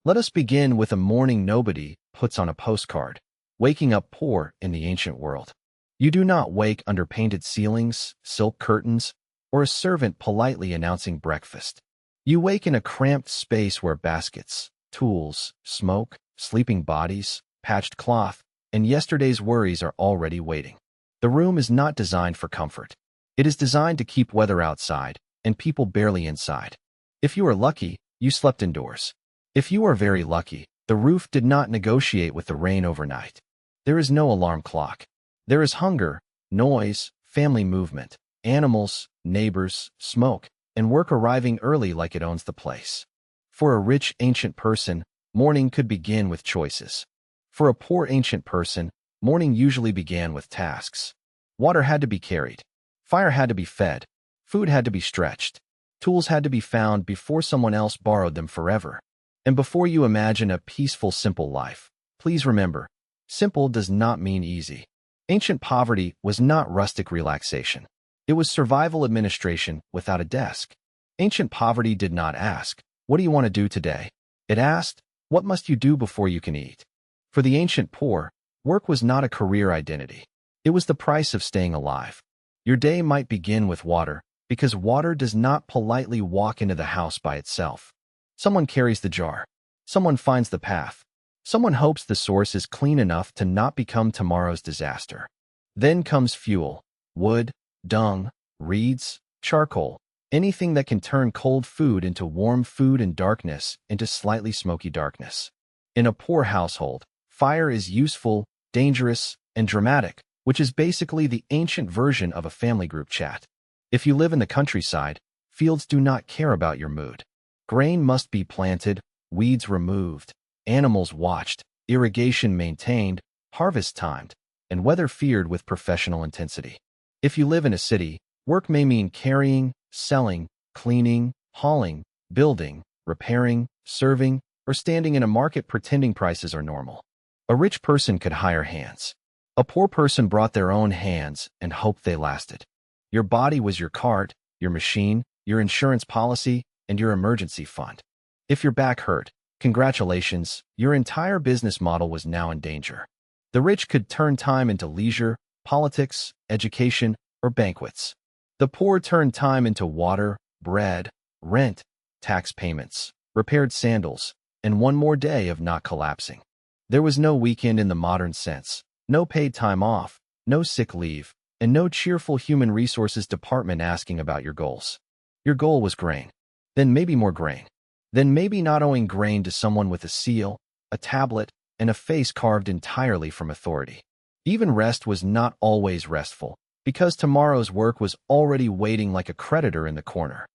Let us begin with a morning nobody puts on a postcard, waking up poor in the ancient world. You do not wake under painted ceilings, silk curtains, or a servant politely announcing breakfast. You wake in a cramped space where baskets, tools, smoke, sleeping bodies, patched cloth, and yesterday's worries are already waiting. The room is not designed for comfort. It is designed to keep weather outside and people barely inside. If you are lucky, you slept indoors. If you are very lucky, the roof did not negotiate with the rain overnight. There is no alarm clock. There is hunger, noise, family movement, animals, neighbors, smoke, and work arriving early like it owns the place. For a rich ancient person, morning could begin with choices. For a poor ancient person, morning usually began with tasks. Water had to be carried. Fire had to be fed. Food had to be stretched. Tools had to be found before someone else borrowed them forever. And before you imagine a peaceful, simple life, please remember, simple does not mean easy. Ancient poverty was not rustic relaxation. It was survival administration without a desk. Ancient poverty did not ask, "What do you want to do today?" It asked, "What must you do before you can eat?" For the ancient poor, work was not a career identity. It was the price of staying alive. Your day might begin with water, because water does not politely walk into the house by itself. Someone carries the jar. Someone finds the path. Someone hopes the source is clean enough to not become tomorrow's disaster. Then comes fuel, wood, dung, reeds, charcoal, anything that can turn cold food into warm food and darkness into slightly smoky darkness. In a poor household, fire is useful, dangerous, and dramatic, which is basically the ancient version of a family group chat. If you live in the countryside, fields do not care about your mood. Grain must be planted, weeds removed, animals watched, irrigation maintained, harvest timed, and weather feared with professional intensity. If you live in a city, work may mean carrying, selling, cleaning, hauling, building, repairing, serving, or standing in a market pretending prices are normal. A rich person could hire hands. A poor person brought their own hands and hoped they lasted. Your body was your cart, your machine, your insurance policy, and your emergency fund. If your back hurt, congratulations, your entire business model was now in danger. The rich could turn time into leisure, politics, education, or banquets. The poor turned time into water, bread, rent, tax payments, repaired sandals, and one more day of not collapsing. There was no weekend in the modern sense, no paid time off, no sick leave, and no cheerful human resources department asking about your goals. Your goal was grain. Then maybe more grain. Then maybe not owing grain to someone with a seal, a tablet, and a face carved entirely from authority. Even rest was not always restful, because tomorrow's work was already waiting like a creditor in the corner.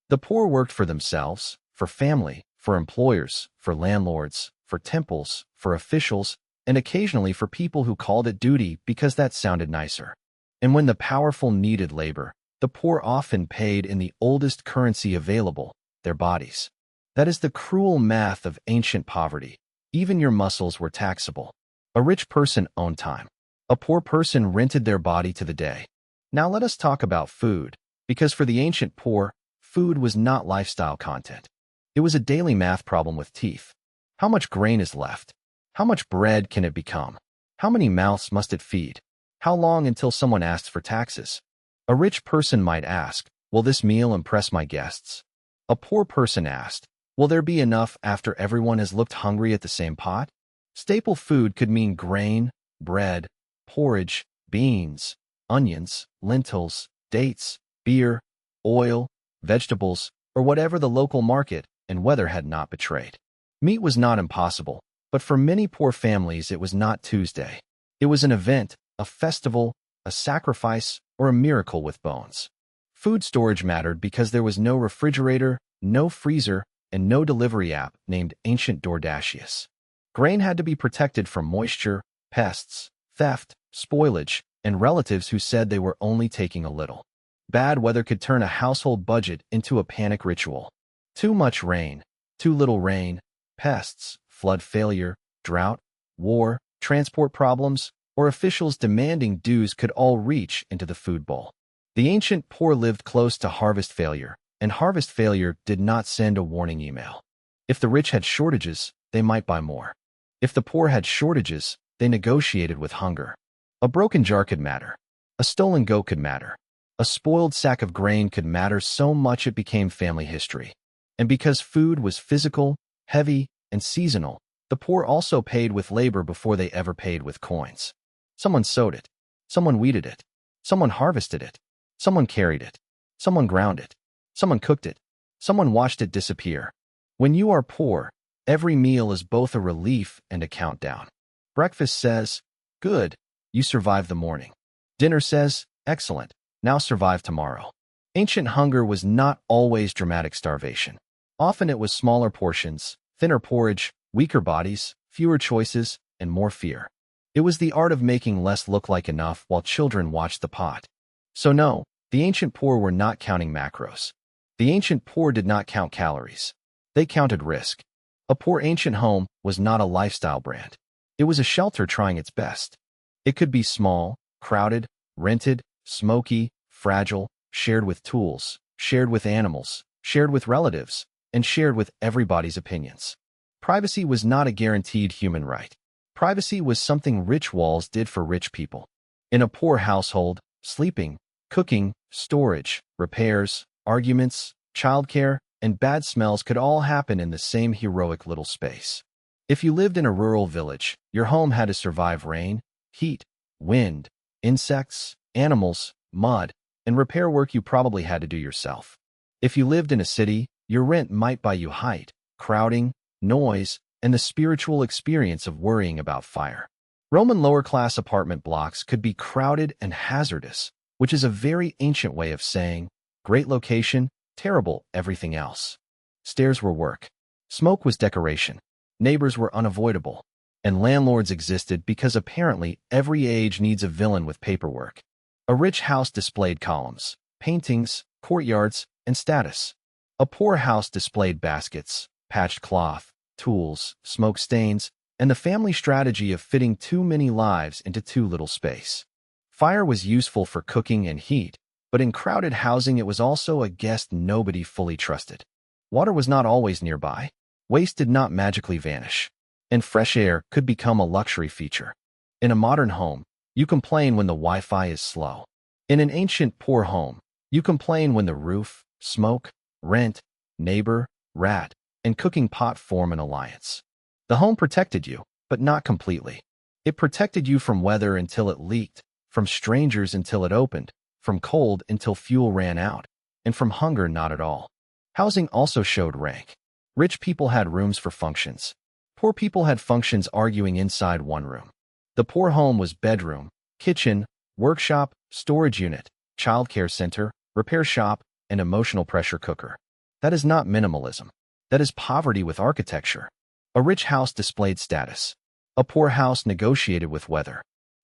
The poor worked for themselves, for family, for employers, for landlords, for temples, for officials, and occasionally for people who called it duty because that sounded nicer. And when the powerful needed labor, the poor often paid in the oldest currency available, their bodies. That is the cruel math of ancient poverty. Even your muscles were taxable. A rich person owned time. A poor person rented their body to the day. Now let us talk about food, because for the ancient poor, food was not lifestyle content. It was a daily math problem with teeth. How much grain is left? How much bread can it become? How many mouths must it feed? How long until someone asks for taxes? A rich person might ask, "Will this meal impress my guests?" A poor person asked, "Will there be enough after everyone has looked hungry at the same pot?" Staple food could mean grain, bread, porridge, beans, onions, lentils, dates, beer, oil, vegetables, or whatever the local market and weather had not betrayed. Meat was not impossible, but for many poor families it was not Tuesday. It was an event, a festival, a sacrifice, or a miracle with bones. Food storage mattered because there was no refrigerator, no freezer, and no delivery app named Ancient DoorDashius. Grain had to be protected from moisture, pests, theft, spoilage, and relatives who said they were only taking a little. Bad weather could turn a household budget into a panic ritual. Too much rain, too little rain, pests, flood failure, drought, war, transport problems, or officials demanding dues could all reach into the food bowl. The ancient poor lived close to harvest failure, and harvest failure did not send a warning email. If the rich had shortages, they might buy more. If the poor had shortages, they negotiated with hunger. A broken jar could matter. A stolen goat could matter. A spoiled sack of grain could matter so much it became family history. And because food was physical, heavy, and seasonal, the poor also paid with labor before they ever paid with coins. Someone sowed it. Someone weeded it. Someone harvested it. Someone carried it. Someone ground it. Someone cooked it. Someone watched it disappear. When you are poor, every meal is both a relief and a countdown. Breakfast says, "Good, you survived the morning." Dinner says, "Excellent, now survive tomorrow." Ancient hunger was not always dramatic starvation. Often it was smaller portions, thinner porridge, weaker bodies, fewer choices, and more fear. It was the art of making less look like enough while children watched the pot. So no, the ancient poor were not counting macros. The ancient poor did not count calories. They counted risk. A poor ancient home was not a lifestyle brand. It was a shelter trying its best. It could be small, crowded, rented, smoky, fragile, shared with tools, shared with animals, shared with relatives, and shared with everybody's opinions. Privacy was not a guaranteed human right. Privacy was something rich walls did for rich people. In a poor household, sleeping, cooking, storage, repairs, arguments, childcare, and bad smells could all happen in the same heroic little space. If you lived in a rural village, your home had to survive rain, heat, wind, insects, animals, mud, and repair work you probably had to do yourself. If you lived in a city, your rent might buy you height, crowding, noise, and the spiritual experience of worrying about fire. Roman lower-class apartment blocks could be crowded and hazardous, which is a very ancient way of saying, great location, terrible everything else. Stairs were work. Smoke was decoration. Neighbors were unavoidable. And landlords existed because apparently every age needs a villain with paperwork. A rich house displayed columns, paintings, courtyards, and status. A poor house displayed baskets, patched cloth, tools, smoke stains, and the family strategy of fitting too many lives into too little space. Fire was useful for cooking and heat, but in crowded housing it was also a guest nobody fully trusted. Water was not always nearby. Waste did not magically vanish. And fresh air could become a luxury feature. In a modern home, you complain when the Wi-Fi is slow. In an ancient poor home, you complain when the roof, smoke, rent, neighbor, rat, and cooking pot form an alliance. The home protected you, but not completely. It protected you from weather until it leaked, from strangers until it opened, from cold until fuel ran out, and from hunger not at all. Housing also showed rank. Rich people had rooms for functions. Poor people had functions arguing inside one room. The poor home was bedroom, kitchen, workshop, storage unit, childcare center, repair shop, and emotional pressure cooker. That is not minimalism. That is poverty with architecture. A rich house displayed status. A poor house negotiated with weather.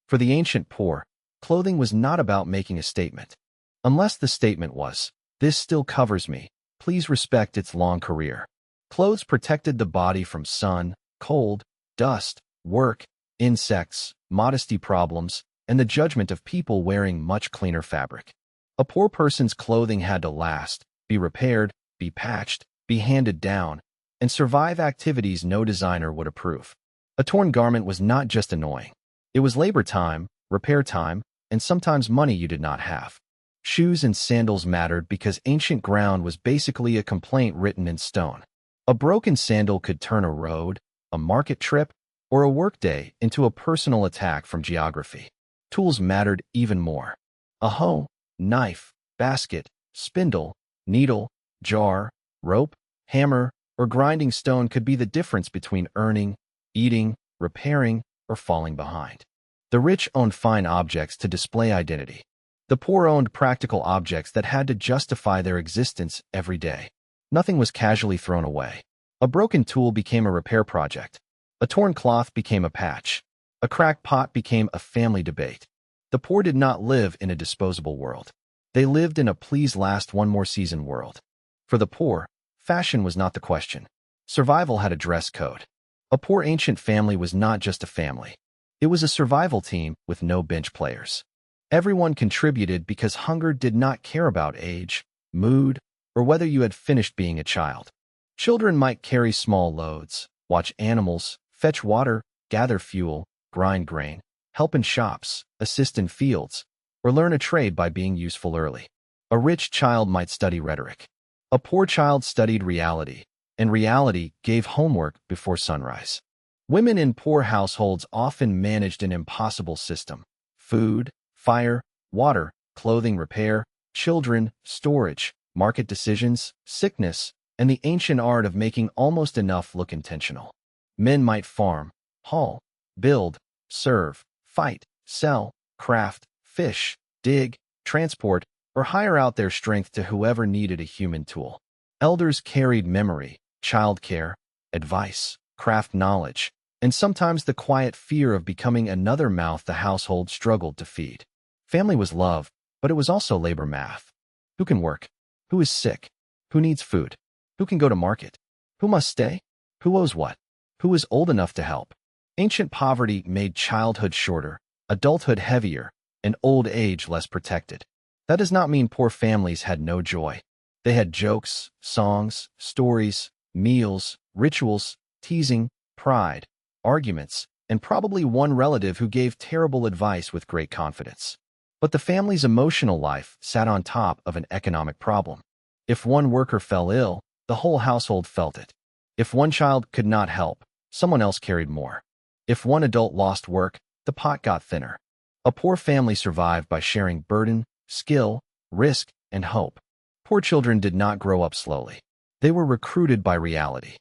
For the ancient poor, clothing was not about making a statement. Unless the statement was, "This still covers me, please respect its long career." Clothes protected the body from sun, cold, dust, work, insects, modesty problems, and the judgment of people wearing much cleaner fabric. A poor person's clothing had to last, be repaired, be patched, be handed down, and survive activities no designer would approve. A torn garment was not just annoying. It was labor time, repair time, and sometimes money you did not have. Shoes and sandals mattered because ancient ground was basically a complaint written in stone. A broken sandal could turn a road, a market trip, or a workday into a personal attack from geography. Tools mattered even more. A hoe, knife, basket, spindle, needle, jar, rope, hammer, or grinding stone could be the difference between earning, eating, repairing, or falling behind. The rich owned fine objects to display identity. The poor owned practical objects that had to justify their existence every day. Nothing was casually thrown away. A broken tool became a repair project. A torn cloth became a patch. A cracked pot became a family debate. The poor did not live in a disposable world. They lived in a please last one more season world. For the poor, fashion was not the question. Survival had a dress code. A poor ancient family was not just a family. It was a survival team with no bench players. Everyone contributed because hunger did not care about age, mood, or whether you had finished being a child. Children might carry small loads, watch animals, fetch water, gather fuel, grind grain, help in shops, assist in fields, or learn a trade by being useful early. A rich child might study rhetoric. A poor child studied reality, and reality gave homework before sunrise. Women in poor households often managed an impossible system: food, fire, water, clothing repair, children, storage, market decisions, sickness, and the ancient art of making almost enough look intentional. Men might farm, haul, build, serve, fight, sell, craft, fish, dig, transport, or hire out their strength to whoever needed a human tool. Elders carried memory, childcare, advice, craft knowledge, and sometimes the quiet fear of becoming another mouth the household struggled to feed. Family was love, but it was also labor math. Who can work? Who is sick? Who needs food? Who can go to market? Who must stay? Who owes what? Who is old enough to help? Ancient poverty made childhood shorter, adulthood heavier, and old age less protected. That does not mean poor families had no joy. They had jokes, songs, stories, meals, rituals, teasing, pride, arguments, and probably one relative who gave terrible advice with great confidence. But the family's emotional life sat on top of an economic problem. If one worker fell ill, the whole household felt it. If one child could not help, someone else carried more. If one adult lost work, the pot got thinner. A poor family survived by sharing burden, skill, risk, and hope. Poor children did not grow up slowly. They were recruited by reality.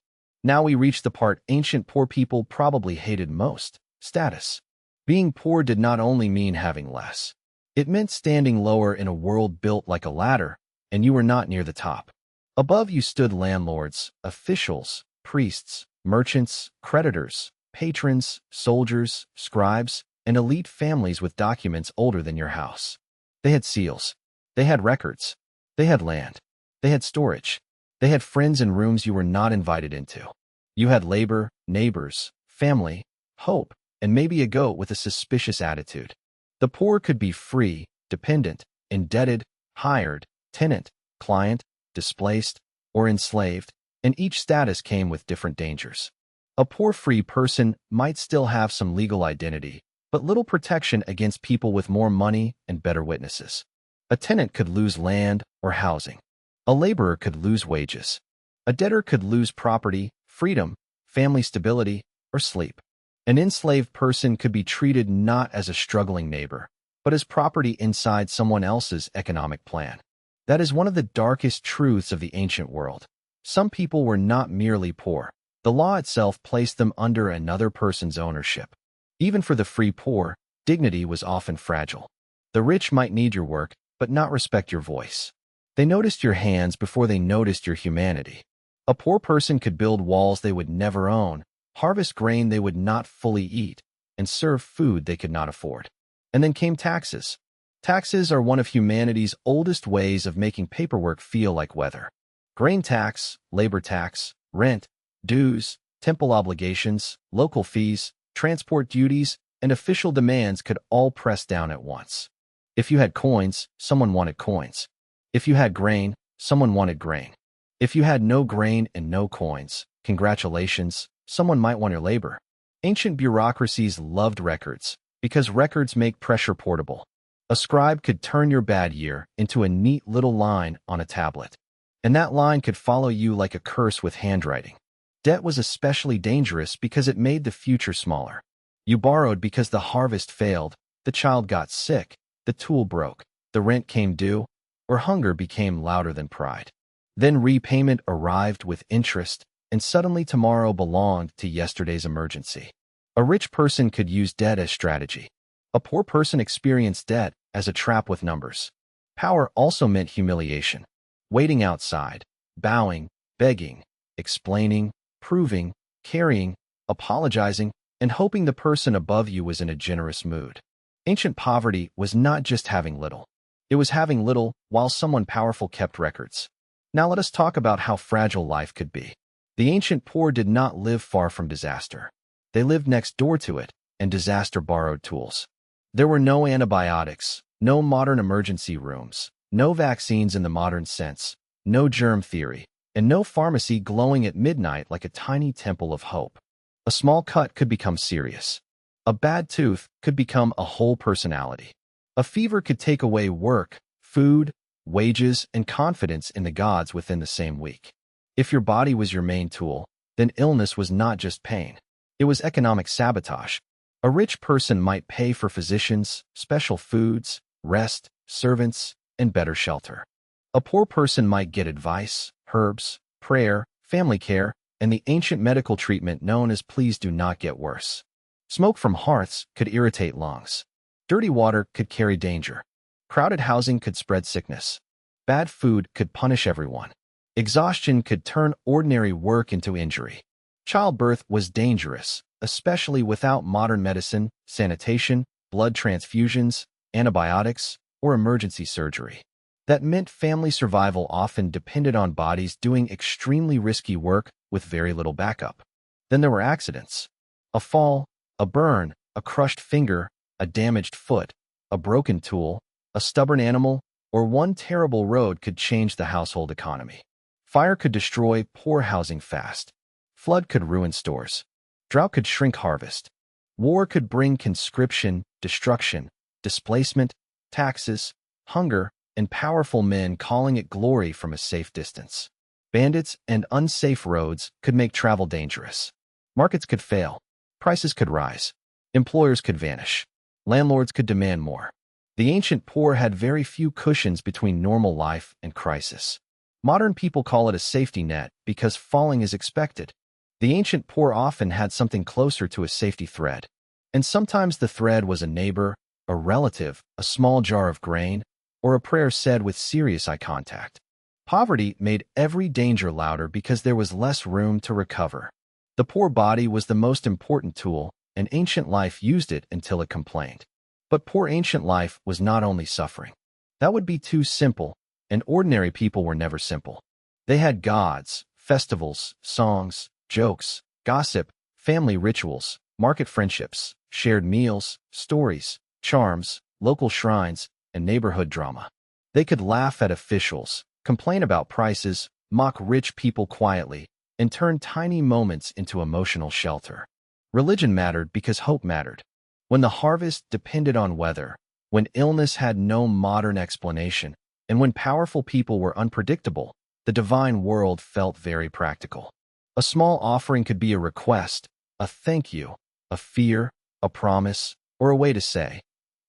Now we reach the part ancient poor people probably hated most: status. Being poor did not only mean having less. It meant standing lower in a world built like a ladder, and you were not near the top. Above you stood landlords, officials, priests, merchants, creditors, patrons, soldiers, scribes, and elite families with documents older than your house. They had seals. They had records. They had land. They had storage. They had friends in rooms you were not invited into. You had labor, neighbors, family, hope, and maybe a goat with a suspicious attitude. The poor could be free, dependent, indebted, hired, tenant, client, displaced, or enslaved, and each status came with different dangers. A poor free person might still have some legal identity, but little protection against people with more money and better witnesses. A tenant could lose land or housing. A laborer could lose wages. A debtor could lose property, freedom, family stability, or sleep. An enslaved person could be treated not as a struggling neighbor, but as property inside someone else's economic plan. That is one of the darkest truths of the ancient world. Some people were not merely poor. The law itself placed them under another person's ownership. Even for the free poor, dignity was often fragile. The rich might need your work, but not respect your voice. They noticed your hands before they noticed your humanity. A poor person could build walls they would never own, harvest grain they would not fully eat, and serve food they could not afford. And then came taxes. Taxes are one of humanity's oldest ways of making paperwork feel like weather. Grain tax, labor tax, rent, dues, temple obligations, local fees, transport duties, and official demands could all press down at once. If you had coins, someone wanted coins. If you had grain, someone wanted grain. If you had no grain and no coins, congratulations, someone might want your labor. Ancient bureaucracies loved records, because records make pressure portable. A scribe could turn your bad year into a neat little line on a tablet, and that line could follow you like a curse with handwriting. Debt was especially dangerous because it made the future smaller. You borrowed because the harvest failed, the child got sick, the tool broke, the rent came due, or hunger became louder than pride. Then repayment arrived with interest, and suddenly tomorrow belonged to yesterday's emergency. A rich person could use debt as strategy. A poor person experienced debt as a trap with numbers. Power also meant humiliation. Waiting outside, bowing, begging, explaining, proving, carrying, apologizing, and hoping the person above you was in a generous mood. Ancient poverty was not just having little. It was having little while someone powerful kept records. Now let us talk about how fragile life could be. The ancient poor did not live far from disaster. They lived next door to it, and disaster borrowed tools. There were no antibiotics, no modern emergency rooms, no vaccines in the modern sense, no germ theory, and no pharmacy glowing at midnight like a tiny temple of hope. A small cut could become serious. A bad tooth could become a whole personality. A fever could take away work, food, wages, and confidence in the gods within the same week. If your body was your main tool, then illness was not just pain. It was economic sabotage. A rich person might pay for physicians, special foods, rest, servants, and better shelter. A poor person might get advice, herbs, prayer, family care, and the ancient medical treatment known as "please do not get worse." Smoke from hearths could irritate lungs. Dirty water could carry danger. Crowded housing could spread sickness. Bad food could punish everyone. Exhaustion could turn ordinary work into injury. Childbirth was dangerous, especially without modern medicine, sanitation, blood transfusions, antibiotics, or emergency surgery. That meant family survival often depended on bodies doing extremely risky work with very little backup. Then there were accidents. A fall, a burn, a crushed finger, a damaged foot, a broken tool, a stubborn animal, or one terrible road could change the household economy. Fire could destroy poor housing fast. Flood could ruin stores. Drought could shrink harvest. War could bring conscription, destruction, displacement, taxes, hunger, and powerful men calling it glory from a safe distance. Bandits and unsafe roads could make travel dangerous. Markets could fail. Prices could rise. Employers could vanish. Landlords could demand more. The ancient poor had very few cushions between normal life and crisis. Modern people call it a safety net because falling is expected. The ancient poor often had something closer to a safety thread. And sometimes the thread was a neighbor, a relative, a small jar of grain, or a prayer said with serious eye contact. Poverty made every danger louder because there was less room to recover. The poor body was the most important tool, and ancient life used it until it complained. But poor ancient life was not only suffering. That would be too simple, and ordinary people were never simple. They had gods, festivals, songs, jokes, gossip, family rituals, market friendships, shared meals, stories, charms, local shrines, and neighborhood drama. They could laugh at officials, complain about prices, mock rich people quietly, and turn tiny moments into emotional shelter. Religion mattered because hope mattered. When the harvest depended on weather, when illness had no modern explanation, and when powerful people were unpredictable, the divine world felt very practical. A small offering could be a request, a thank you, a fear, a promise, or a way to say,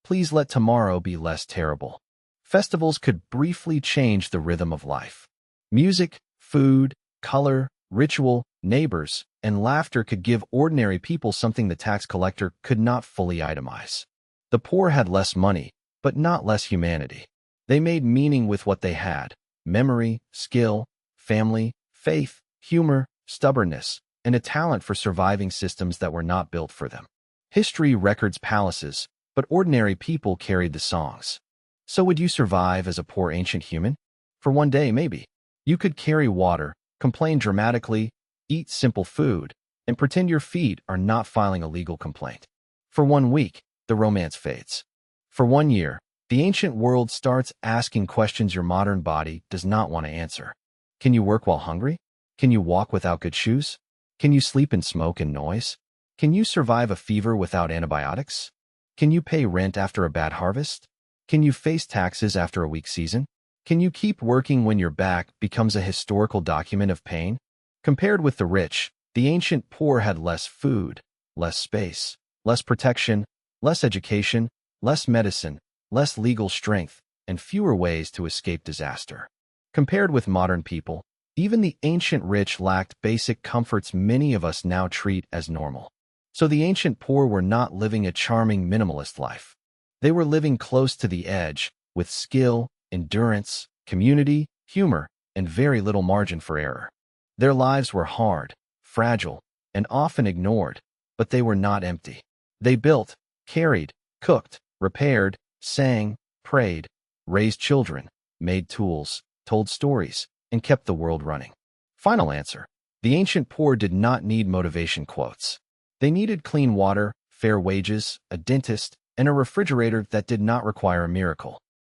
"Please let tomorrow be less terrible." Festivals could briefly change the rhythm of life. Music, food, color, ritual, neighbors, and laughter could give ordinary people something the tax collector could not fully itemize. The poor had less money, but not less humanity. They made meaning with what they had: memory, skill, family, faith, humor, stubbornness, and a talent for surviving systems that were not built for them. History records palaces, but ordinary people carried the songs. So would you survive as a poor ancient human? For one day, maybe. You could carry water, complain dramatically, eat simple food, and pretend your feet are not filing a legal complaint. For 1 week, the romance fades. For 1 year, the ancient world starts asking questions your modern body does not want to answer. Can you work while hungry? Can you walk without good shoes? Can you sleep in smoke and noise? Can you survive a fever without antibiotics? Can you pay rent after a bad harvest? Can you face taxes after a weak season? Can you keep working when your back becomes a historical document of pain? Compared with the rich, the ancient poor had less food, less space, less protection, less education, less medicine, less legal strength, and fewer ways to escape disaster. Compared with modern people, even the ancient rich lacked basic comforts many of us now treat as normal. So the ancient poor were not living a charming minimalist life. They were living close to the edge, with skill, endurance, community, humor, and very little margin for error. Their lives were hard, fragile, and often ignored, but they were not empty. They built, carried, cooked, repaired, sang, prayed, raised children, made tools, told stories, and kept the world running. Final answer: the ancient poor did not need motivation quotes. They needed clean water, fair wages, a dentist, and a refrigerator that did not require a miracle.